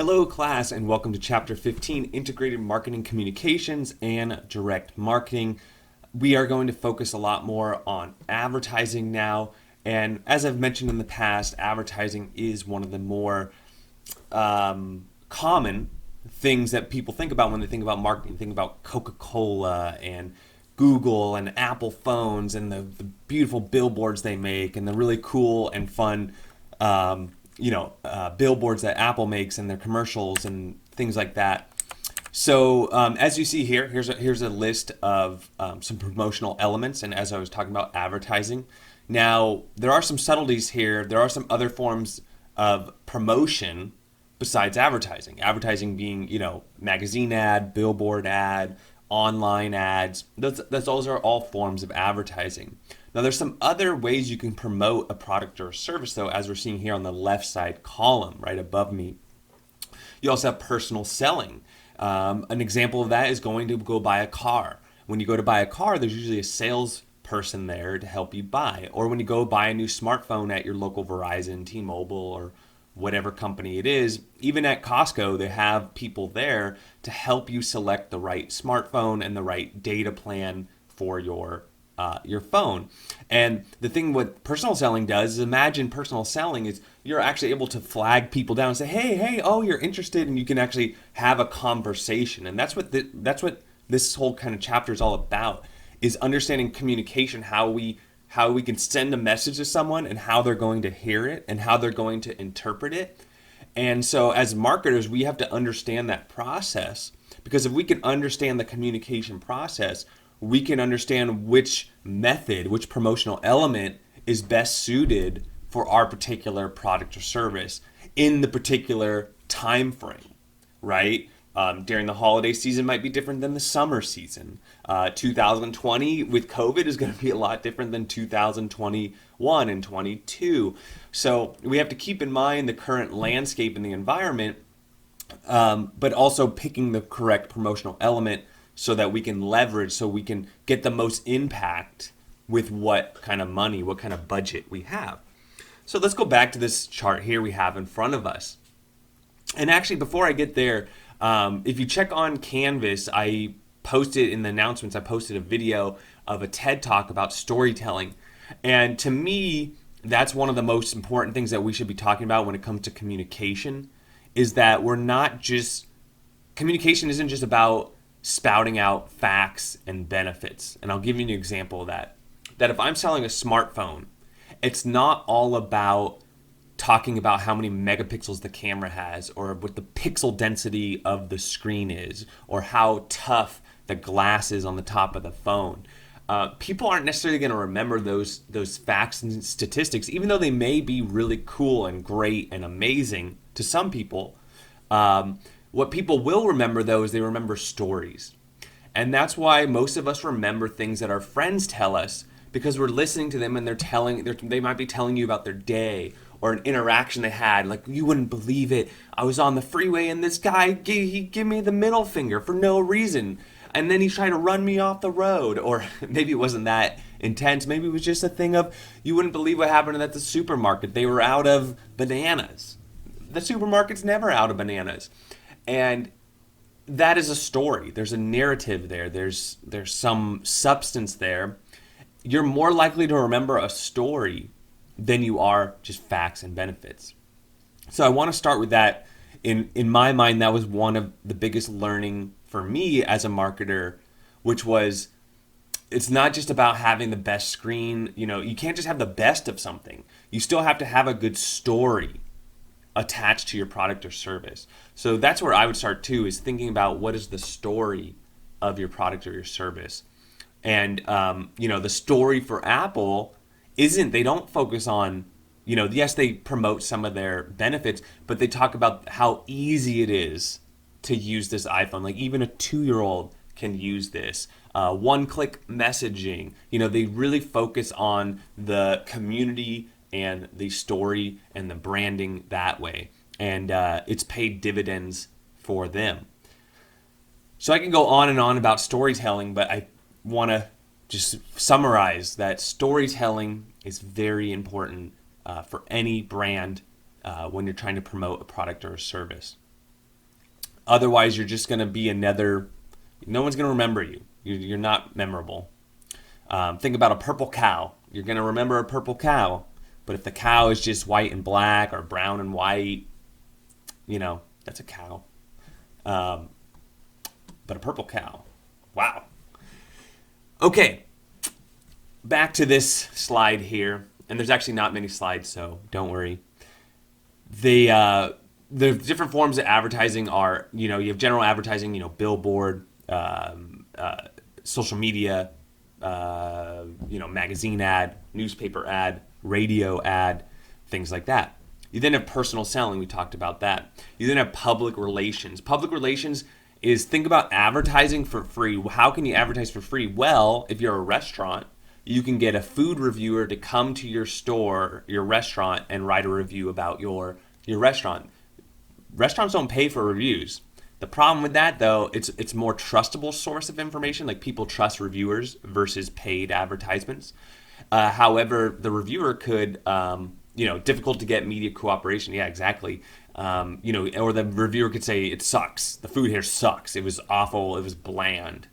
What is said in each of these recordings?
Hello class and welcome to Chapter 15, Integrated Marketing Communications and Direct Marketing. We are going to focus a lot more on advertising now, and as I've mentioned in the past, advertising is one of the more common things that people think about when they think about marketing. Think about Coca-Cola and Google and Apple phones and the beautiful billboards they make and the really cool and fun billboards that Apple makes and their commercials and things like that. So as you see here, here's a list of some promotional elements, and as I was talking about advertising. Now, there are some subtleties here. There are some other forms of promotion besides advertising. Advertising being, magazine ad, billboard ad, online ads. Those are all forms of advertising. Now, there's some other ways you can promote a product or a service, though, as we're seeing here on the left side column right above me. You also have personal selling. An example of that is going to go buy a car. When you go to buy a car, there's usually a salesperson there to help you buy. Or when you go buy a new smartphone at your local Verizon, T-Mobile, or whatever company it is, even at Costco, they have people there to help you select the right smartphone and the right data plan for your phone. And the thing what personal selling does is, imagine personal selling is you're actually able to flag people down and say, hey, oh, you're interested, and you can actually have a conversation. And that's what this whole kind of chapter is all about, is understanding communication, how we can send a message to someone and how they're going to hear it and how they're going to interpret it. And so as marketers, we have to understand that process, because if we can understand the communication process, we can understand which method, which promotional element is best suited for our particular product or service in the particular time frame, right? During the holiday season might be different than the summer season. 2020 with COVID is going to be a lot different than 2021 and 22. So we have to keep in mind the current landscape and the environment, but also picking the correct promotional element so that we can leverage, so we can get the most impact with what kind of money, what kind of budget we have. So let's go back to this chart here we have in front of us. And actually, before I get there, if you check on Canvas, I posted in the announcements, I posted a video of a TED Talk about storytelling. And to me, that's one of the most important things that we should be talking about when it comes to communication, is that communication isn't just about spouting out facts and benefits. And I'll give you an example of that. That if I'm selling a smartphone, it's not all about talking about how many megapixels the camera has, or what the pixel density of the screen is, or how tough the glass is on the top of the phone. People aren't necessarily going to remember those facts and statistics, even though they may be really cool and great and amazing to some people. What people will remember, though, is they remember stories. And that's why most of us remember things that our friends tell us, because we're listening to them and they might be telling you about their day or an interaction they had. Like, you wouldn't believe it. I was on the freeway and this guy, he gave me the middle finger for no reason. And then he tried to run me off the road. Or maybe it wasn't that intense. Maybe it was just a thing of, you wouldn't believe what happened at the supermarket. They were out of bananas. The supermarket's never out of bananas. And that is a story. There's a narrative there. There's some substance there. You're more likely to remember a story than you are just facts and benefits. So I want to start with that. In my mind, that was one of the biggest learning for me as a marketer, which was, it's not just about having the best screen. You can't just have the best of something. You still have to have a good story attached to your product or service. So that's where I would start too, is thinking about what is the story of your product or your service. And the story for Apple they don't focus on, yes, they promote some of their benefits, but they talk about how easy it is to use this iPhone. Like, even a 2-year-old can use this. One-click messaging. They really focus on the community and the story and the branding that way. And it's paid dividends for them. So I can go on and on about storytelling, but I want to just summarize that storytelling is very important for any brand when you're trying to promote a product or a service. Otherwise, you're just going to be another. No one's going to remember you. You're not memorable. Think about a purple cow. You're going to remember a purple cow, but if the cow is just white and black or brown and white, that's a cow. But a purple cow. Wow. Okay. Back to this slide here. And there's actually not many slides, so don't worry. The different forms of advertising are, you have general advertising, billboard, social media, magazine ad, newspaper ad, radio ad, things like that. You then have personal selling. We talked about that. You then have public relations. Public relations is, think about advertising for free. How can you advertise for free? Well, if you're a restaurant, you can get a food reviewer to come to your store, your restaurant, and write a review about your restaurant. Restaurants don't pay for reviews. The problem with that, though, it's more trustable source of information. Like, people trust reviewers versus paid advertisements. However, the reviewer could, difficult to get media cooperation. Yeah, exactly. Or the reviewer could say, it sucks. The food here sucks. It was awful. It was bland.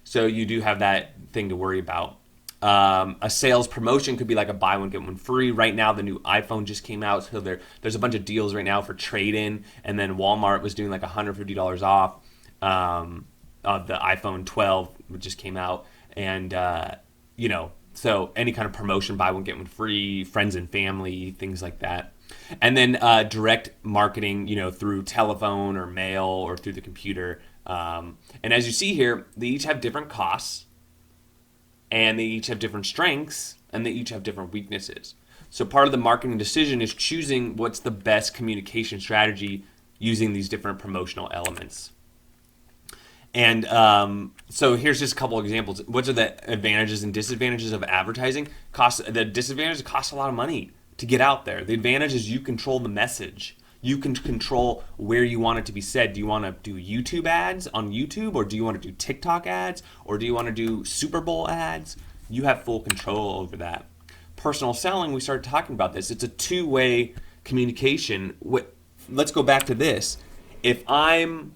So you do have that thing to worry about. A sales promotion could be like a buy one, get one free. Right now, the new iPhone just came out, so there's a bunch of deals right now for trade-in, and then Walmart was doing like $150 off of the iPhone 12, which just came out. And, so any kind of promotion, buy one, get one free, friends and family, things like that. And then direct marketing, through telephone or mail or through the computer. And as you see here, they each have different costs. And they each have different strengths, and they each have different weaknesses. So part of the marketing decision is choosing what's the best communication strategy using these different promotional elements. And so here's just a couple of examples. What are the advantages and disadvantages of advertising? The disadvantage, it costs a lot of money to get out there. The advantage is you control the message. You can control where you want it to be said. Do you want to do YouTube ads on YouTube, or do you want to do TikTok ads, or do you want to do Super Bowl ads? You have full control over that. Personal selling, we started talking about this. It's a two-way communication. Let's go back to this. If I'm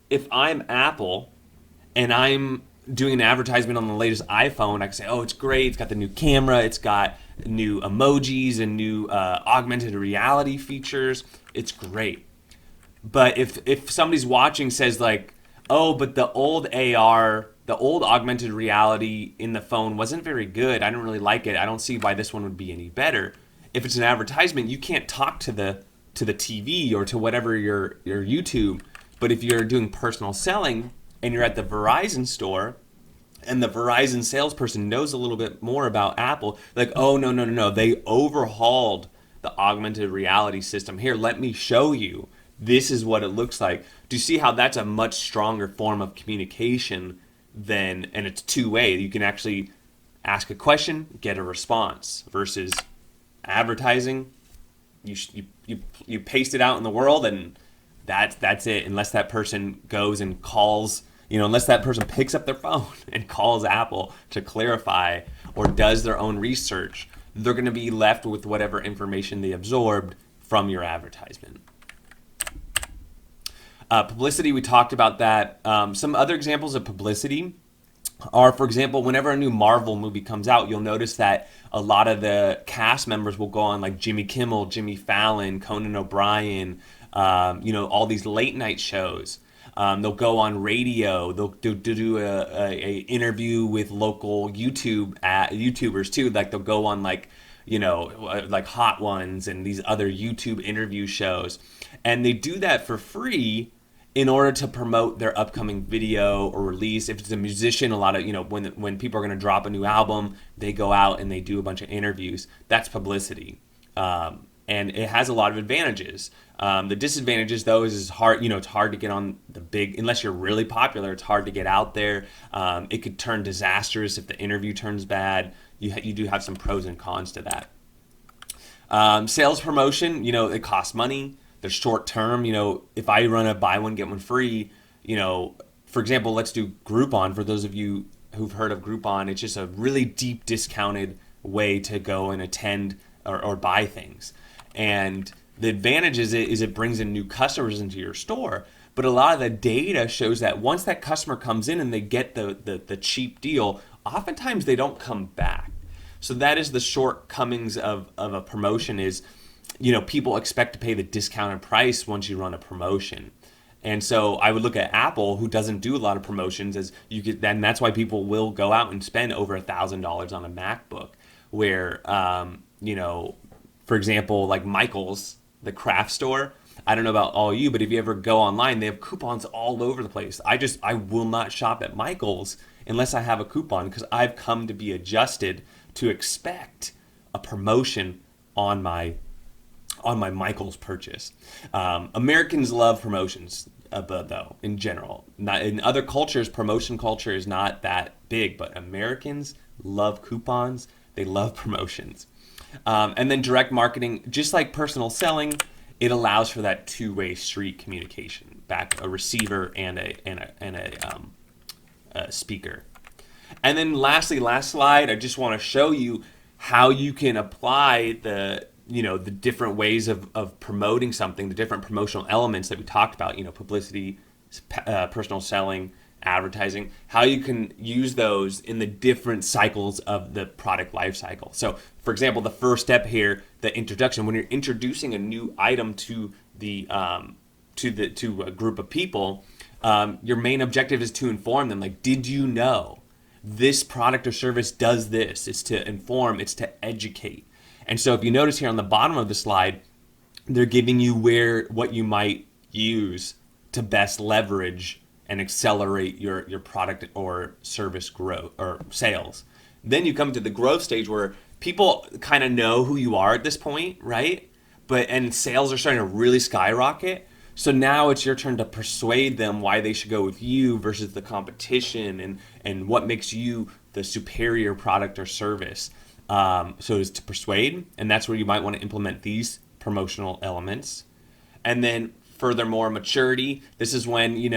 Apple and I'm doing an advertisement on the latest iPhone, I can say, oh, it's great. It's got the new camera. It's got new emojis and new augmented reality features. It's great. But if somebody's watching says like, oh, but the old AR, the old augmented reality in the phone wasn't very good. I don't really like it. I don't see why this one would be any better. If it's an advertisement, you can't talk to the TV or to whatever your YouTube. But if you're doing personal selling and you're at the Verizon store, and the Verizon salesperson knows a little bit more about Apple, like, oh, no, they overhauled the augmented reality system. Here, let me show you. This is what it looks like. Do you see how that's a much stronger form of communication and it's two-way. You can actually ask a question, get a response, versus advertising. You paste it out in the world, and that's it, unless that person goes and calls, unless that person picks up their phone and calls Apple to clarify or does their own research, they're going to be left with whatever information they absorbed from your advertisement. Publicity, we talked about that. Some other examples of publicity are, for example, whenever a new Marvel movie comes out, you'll notice that a lot of the cast members will go on like Jimmy Kimmel, Jimmy Fallon, Conan O'Brien, all these late night shows. They'll go on radio. They'll do a interview with local YouTubers too. Like they'll go on like Hot Ones and these other YouTube interview shows, and they do that for free in order to promote their upcoming video or release. If it's a musician, a lot of when people are going to drop a new album, they go out and they do a bunch of interviews. That's publicity. And it has a lot of advantages. The disadvantages, though, is it's hard. It's hard to get on the big, unless you're really popular. It's hard to get out there. It could turn disastrous if the interview turns bad. You do have some pros and cons to that. Sales promotion, it costs money. They're short term. If I run a buy one get one free, for example, let's do Groupon. For those of you who've heard of Groupon, it's just a really deep discounted way to go and attend or buy things. And The advantage is it brings in new customers into your store. But a lot of the data shows that once that customer comes in and they get the cheap deal, oftentimes they don't come back. So that is the shortcomings of a promotion is, people expect to pay the discounted price once you run a promotion. And so I would look at Apple, who doesn't do a lot of promotions, as you get, and that's why people will go out and spend over $1,000 on a MacBook. Where, for example, like Michael's, the craft store. I don't know about all you, but if you ever go online, they have coupons all over the place. I will not shop at Michael's unless I have a coupon, because I've come to be adjusted to expect a promotion on my Michael's purchase. Americans love promotions, though, in general. Not in other cultures, promotion culture is not that big, but Americans love coupons. They love promotions. And then direct marketing, just like personal selling, it allows for that two-way street communication, back a receiver and a speaker. And then lastly, last slide, I just want to show you how you can apply the different ways of promoting something, the different promotional elements that we talked about, publicity, personal selling, advertising, how you can use those in the different cycles of the product life cycle. So, for example, the first step here, the introduction, when you're introducing a new item to a group of people, your main objective is to inform them, like, did you know this product or service does this? It's to inform, it's to educate. And so if you notice here on the bottom of the slide, they're giving you what you might use to best leverage and accelerate your product or service growth or sales. Then you come to the growth stage where people kind of know who you are at this point, right? And sales are starting to really skyrocket. So now it's your turn to persuade them why they should go with you versus the competition, and what makes you the superior product or service. So it's to persuade, and that's where you might want to implement these promotional elements. And then furthermore, maturity. This is when, you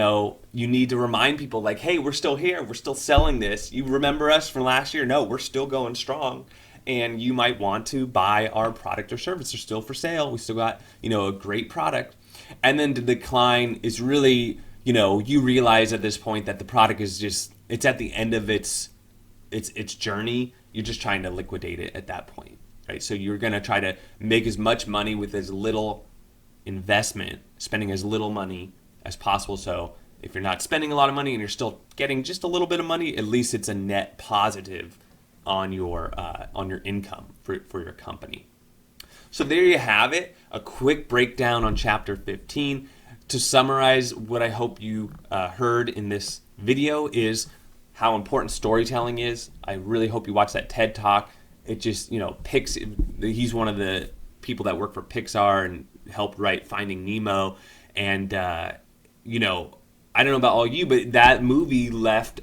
need to remind people, like, hey, we're still here. We're still selling this. You remember us from last year? No, we're still going strong. And you might want to buy our product or service. They're still for sale. We still got, a great product. And then the decline is really, you realize at this point that the product is it's at the end of its journey. You're just trying to liquidate it at that point, right? So you're going to try to make as much money with as little investment, spending as little money as possible. So if you're not spending a lot of money and you're still getting just a little bit of money, at least it's a net positive on your income for your company. So there you have it, a quick breakdown on chapter 15. To summarize, what I hope you heard in this video is how important storytelling is. I really hope you watch that TED Talk. It just, he's one of the people that work for Pixar and helped write Finding Nemo. And, I don't know about all you, but that movie left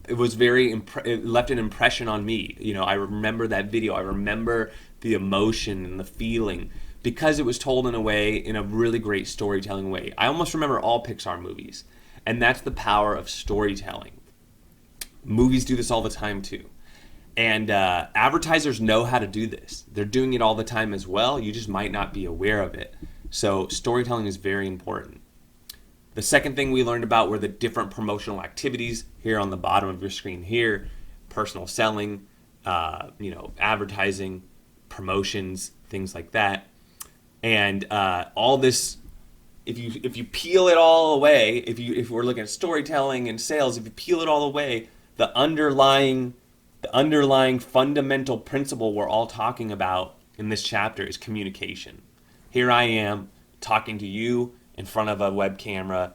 an impression on me. I remember that video. I remember the emotion and the feeling because it was told in a really great storytelling way. I almost remember all Pixar movies, and that's the power of storytelling. Movies do this all the time too. And advertisers know how to do this. They're doing it all the time as well. You just might not be aware of it. So storytelling is very important. The second thing we learned about were the different promotional activities here on the bottom of your screen here. Personal selling, advertising, promotions, things like that. And all this, if you peel it all away, if we're looking at storytelling and sales, if you peel it all away, the underlying fundamental principle we're all talking about in this chapter is communication. Here I am talking to you in front of a web camera.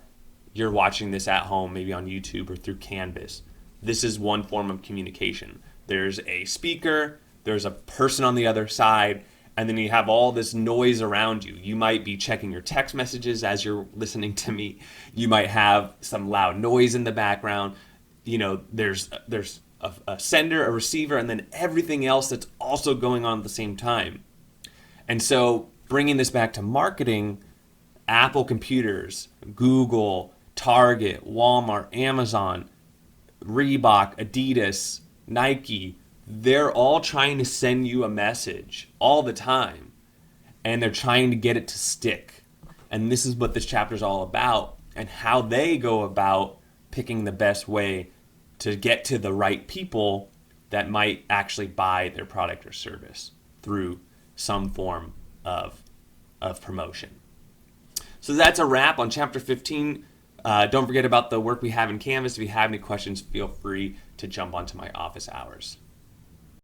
You're watching this at home, maybe on YouTube or through Canvas. This is one form of communication. There's a speaker, there's a person on the other side, and then you have all this noise around you. You might be checking your text messages as you're listening to me. You might have some loud noise in the background. There's a sender, a receiver, and then everything else that's also going on at the same time. And so bringing this back to marketing, Apple computers, Google, Target, Walmart, Amazon, Reebok, Adidas, Nike, they're all trying to send you a message all the time. and they're trying to get it to stick. And this is what this chapter is all about, and how they go about picking the best way to get to the right people that might actually buy their product or service through some form of promotion. So that's a wrap on chapter 15. Don't forget about the work we have in Canvas. If you have any questions, feel free to jump onto my office hours.